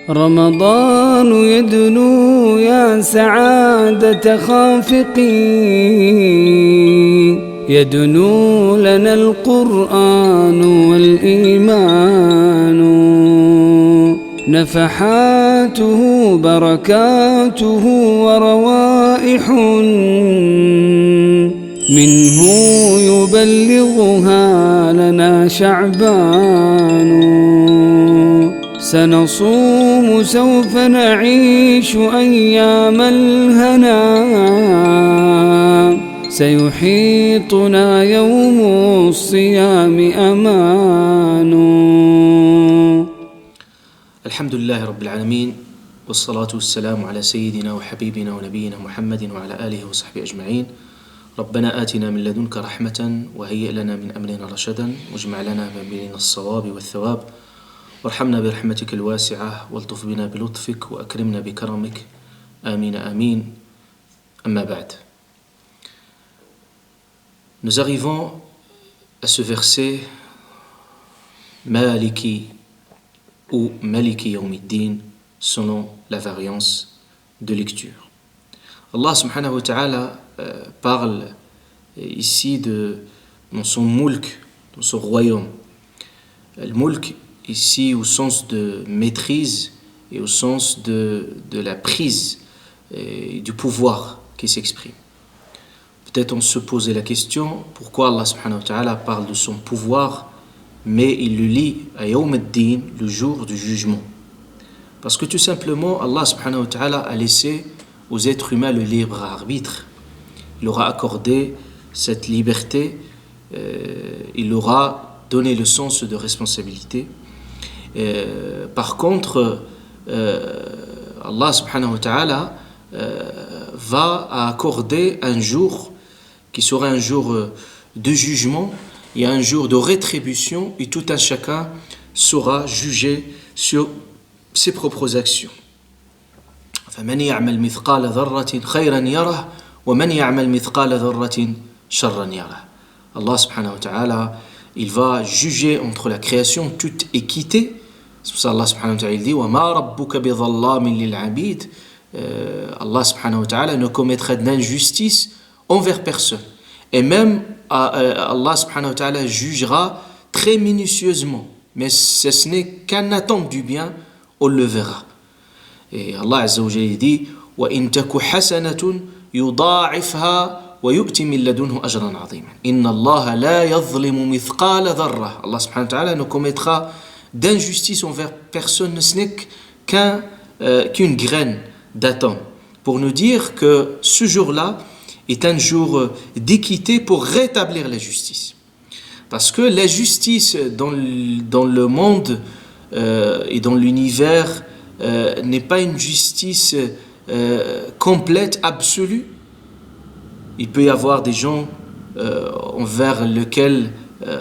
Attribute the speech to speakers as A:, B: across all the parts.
A: رمضان يدنو يا سعادة خافقين يدنو لنا القرآن والإيمان نفحاته بركاته وروائح منه يبلغها لنا شعبان سنصوم سوف نعيش أيام الهنا سيحيطنا يوم الصيام أمان.
B: الحمد لله رب العالمين والصلاة والسلام على سيدنا وحبيبنا ونبينا محمد وعلى آله وصحبه أجمعين. ربنا آتنا من لدنك رحمة وهيئ لنا من أمرنا رشدا واجمع لنا بين الصواب والثواب وارحمنا برحمتك الواسعة والطف بنا بلطفك وأكرمنا بكرمك آمين آمين. أما بعد. Nous arrivons à ce verset Maliki ou Maliki Yawmiddin selon la variance de lecture. Allah subhanahu wa ta'ala parle ici dans son mulk, dans son royaume. Le mulk ici au sens de maîtrise et au sens de la prise et du pouvoir qui s'exprime. Peut-être on se posait la question pourquoi Allah subhanahu wa ta'ala parle de son pouvoir mais il le lie à Yawm ad-Din, le jour du jugement. Parce que tout simplement Allah subhanahu wa ta'ala a laissé aux êtres humains le libre arbitre. Il leur a accordé cette liberté, il leur a donné le sens de responsabilité. Par contre, Allah subhanahu wa ta'ala va accorder un jour qui sera un jour de jugement et un jour de rétribution et tout un chacun sera jugé sur ses propres actions. فمن يعمل مثقال ذرة خيرا يره ومن يعمل مثقال ذرة شرا يره. Allah subhanahu wa ta'ala, il va juger entre la création toute équité. C'est pour ça Allah subhanahu wa ta'ala il dit وَمَا رَبُّكَ بِظَلَّامٍ لِلْعَبِيدِ. Allah subhanahu wa ta'ala ne commettra d'injustice envers personne. Et même Allah subhanahu wa ta'ala jugera très minutieusement. Mais ce n'est qu'un attente du bien, on le verra. Et Allah azza wa jalla dit وَإِن تَكُ حَسَنَةٌ يُضَاعِفْهَا وَيُؤْتِ مِن لَدُنْهُ أَجْرًا عَظِيمًا إِنَّ اللَّهَ لَا يَظْلِمُ مِثْقَالَ ذَرَّةٍ. Allah subhanahu wa ta'ala ne commettra d'injustice envers personne, ce n'est qu'une graine d'attente. Pour nous dire que ce jour-là est un jour d'équité pour rétablir la justice. Parce que la justice dans le monde et dans l'univers n'est pas une justice complète, absolue. Il peut y avoir des gens envers lesquels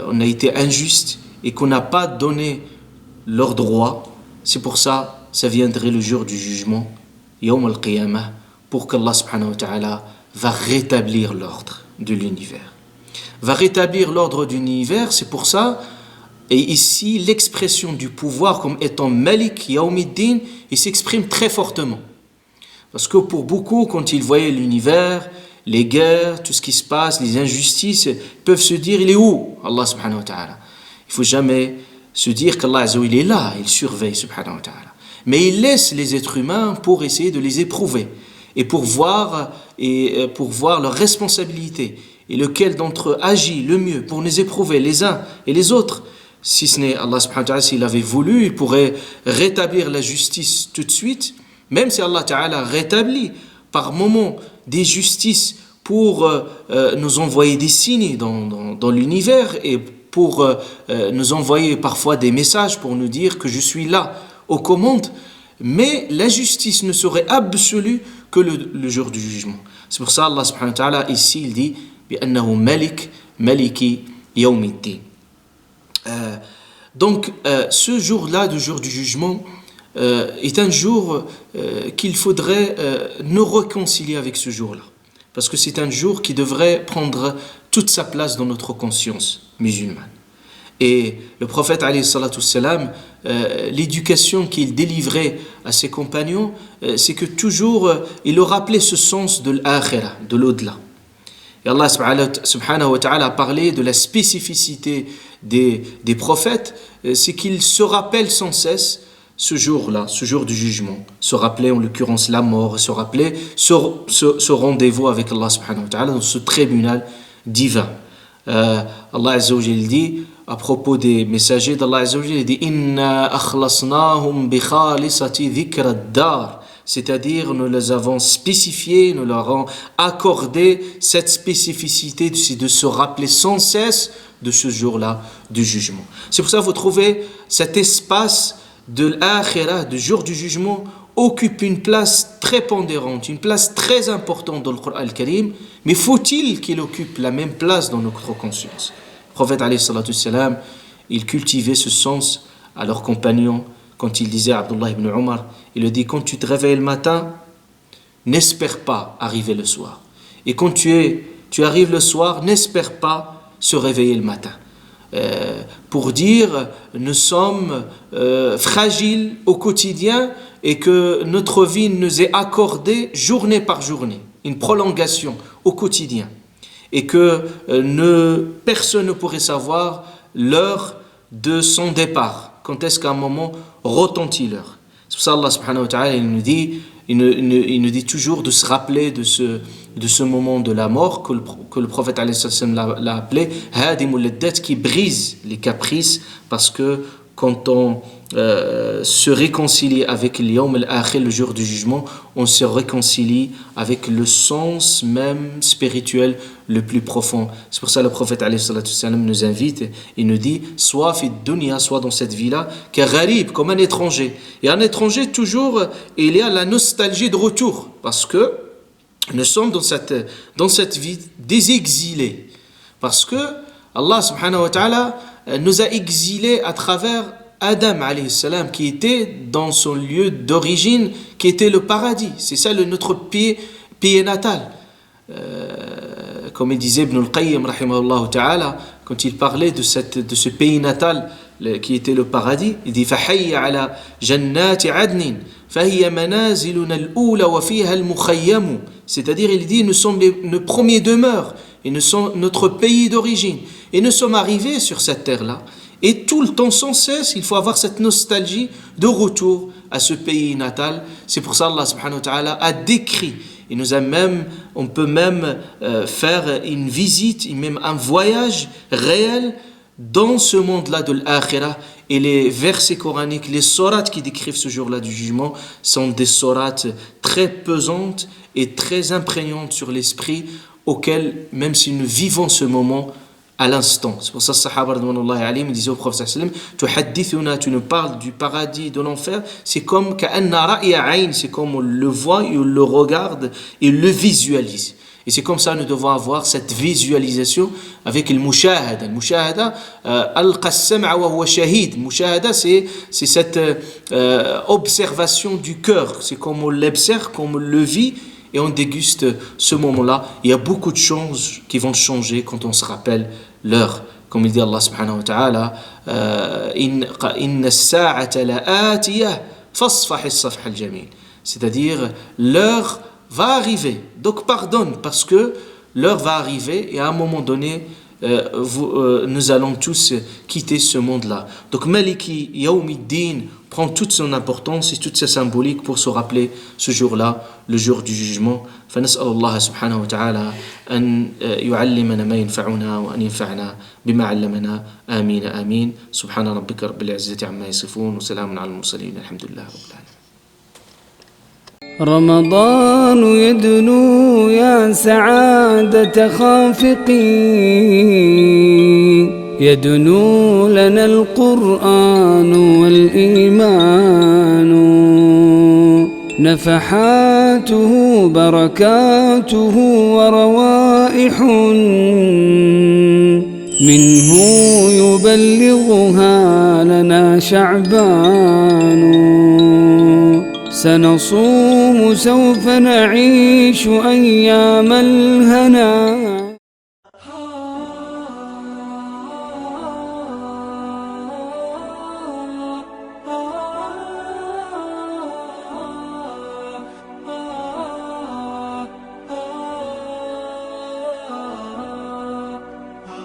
B: on a été injuste et qu'on n'a pas donné leurs droits. C'est pour ça viendrait le jour du jugement, Yawm al-Qiyamah, pour qu'Allah subhanahu wa ta'ala va rétablir l'ordre de l'univers. Va rétablir l'ordre de l'univers, c'est pour ça, et ici l'expression du pouvoir comme étant Malik Yawmiddin, il s'exprime très fortement. Parce que pour beaucoup, quand ils voyaient l'univers, les guerres, tout ce qui se passe, les injustices, peuvent se dire, il est où Allah subhanahu wa ta'ala? Il ne faut jamais se dire qu'Allah azza wa jalla, il est là, il surveille subhanahu wa ta'ala. Mais il laisse les êtres humains pour essayer de les éprouver et pour voir leurs responsabilités et lequel d'entre eux agit le mieux pour les éprouver les uns et les autres. Si ce n'est Allah subhanahu wa ta'ala, s'il avait voulu, il pourrait rétablir la justice tout de suite, même si Allah ta'ala rétablit par moments des justices pour nous envoyer des signes dans l'univers et pour nous envoyer parfois des messages pour nous dire que je suis là aux commandes, mais la justice ne serait absolue que le jour du jugement. C'est pour ça Allah subhanahu wa ta'ala ici il dit بأنه ملك ملك يوم الدين. Donc ce jour-là, le jour du jugement, est un jour qu'il faudrait nous réconcilier avec ce jour-là. Parce que c'est un jour qui devrait prendre toute sa place dans notre conscience musulmane. Et le prophète alayhi salatu wassalam l'éducation qu'il délivrait à ses compagnons, c'est que toujours il leur rappelait ce sens de l'akhirah, de l'au-delà. Et Allah subhanahu wa ta'ala a parlé de la spécificité des prophètes, c'est qu'ils se rappellent sans cesse ce jour-là, ce jour du jugement, se rappeler en l'occurrence la mort, se rappeler ce rendez-vous avec Allah subhanahu wa ta'ala dans ce tribunal divin. Allah Azza wa Jalla dit à propos des messagers d'Allah Azza wa Jalla, il dit Inna akhlasnahum bi khalisati dhikra ad-dar, c'est-à-dire nous les avons spécifiés, nous leur avons accordé cette spécificité de se rappeler sans cesse de ce jour-là du jugement. C'est pour ça que vous trouvez cet espace de l'akhirah, du jour du jugement, occupe une place très pondérante, une place très importante dans le Coran al-Karim, mais faut-il qu'il occupe la même place dans notre conscience? Le prophète alayhi salatu wassalam, il cultivait ce sens à leurs compagnons quand il disait à Abdullah ibn Omar, il lui dit, quand tu te réveilles le matin, n'espère pas arriver le soir. Et quand tu arrives le soir, n'espère pas se réveiller le matin. Pour dire, nous sommes fragiles au quotidien et que notre vie nous est accordée journée par journée, une prolongation au quotidien. Et que personne ne pourrait savoir l'heure de son départ. Quand est-ce qu'à un moment retentit l'heure? C'est pour ça Allah subhanahu wa ta'ala il nous dit toujours de se rappeler de ce moment de la mort que le prophète alayhi salam l'a appelé hadimul laddat, qui brise les caprices, parce que quand on se réconcilie avec l'yawm al-akhir, le jour du jugement, on se réconcilie avec le sens même spirituel le plus profond. C'est pour ça que le prophète alayhi salam nous invite, il nous dit soit fi dunya, soit dans cette vie-là, gharib, comme un étranger. Et un étranger, toujours, il y a la nostalgie de retour, parce que nous sommes dans cette vie des exilés. Parce que Allah subhanahu wa ta'ala nous a exilés à travers Adam alayhi salam, qui était dans son lieu d'origine, qui était le paradis. C'est ça notre pays natal. Comme il disait Ibn al-Qayyim rahimahullah ta'ala, quand il parlait de ce pays natal qui était le paradis, il dit فَحَيَّ عَلَى جَنَّاتِ عَدْنٍ فَهِيَ مَنَازِلُنَا الْأُولَى وَفِيهَا الْمُخَيَّمُ. C'est-à-dire, il dit, nous sommes nos premiers demeures et nous sommes notre pays d'origine. Et nous sommes arrivés sur cette terre-là. Et tout le temps, sans cesse, il faut avoir cette nostalgie de retour à ce pays natal. C'est pour ça Allah subhanahu wa ta'ala a décrit. Et on peut même faire une visite, même un voyage réel dans ce monde-là de l'akhirah. Et les versets coraniques, les sourates qui décrivent ce jour-là du jugement sont des sourates très pesantes et très imprégnantes sur l'esprit, auxquelles, même si nous vivons ce moment à l'instant. C'est pour ça que les Sahaba radhiyallahu anhum disaient au prophète sallallahu alayhi wa sallam, tu nous parles du paradis, de l'enfer, c'est comme ka'anna ra'iya 'ayn, c'est comme on le voit, et on le regarde et le visualise. Et c'est comme ça que nous devons avoir cette visualisation avec le mushahada. Le mushahada, alqa as-sam'a wa huwa shahid. Mushahada, c'est cette observation du cœur. C'est comme on l'observe, comme on le vit, et on déguste ce moment-là. Il y a beaucoup de choses qui vont changer quand on se rappelle l'heure. Comme il dit Allah subhanahu wa ta'ala, inna as-sa'ata la'atiyah fasfah as-safha al-jamil. C'est-à-dire, l'heure va arriver. Donc pardonne, parce que l'heure va arriver et à un moment donné, nous allons tous quitter ce monde-là. Donc Maliki Yawmiddin prend toute son importance et toute sa symbolique pour se rappeler ce jour-là, le jour du jugement. فنسأل الله سبحانه وتعالى أن يعلمنا ما ينفعنا وأن ينفعنا بما علمنا آمين آمين. سبحان ربك رب العزة عما يصفون وسلام على المرسلين الحمد لله رب العالمين.
A: رمضان يدنو يا سعادة خافقين، يدنو لنا القرآن والإيمان، نفحاته بركاته وروائح منه يبلغها لنا شعبان. سنصوم سوف نعيش أيام الهنا.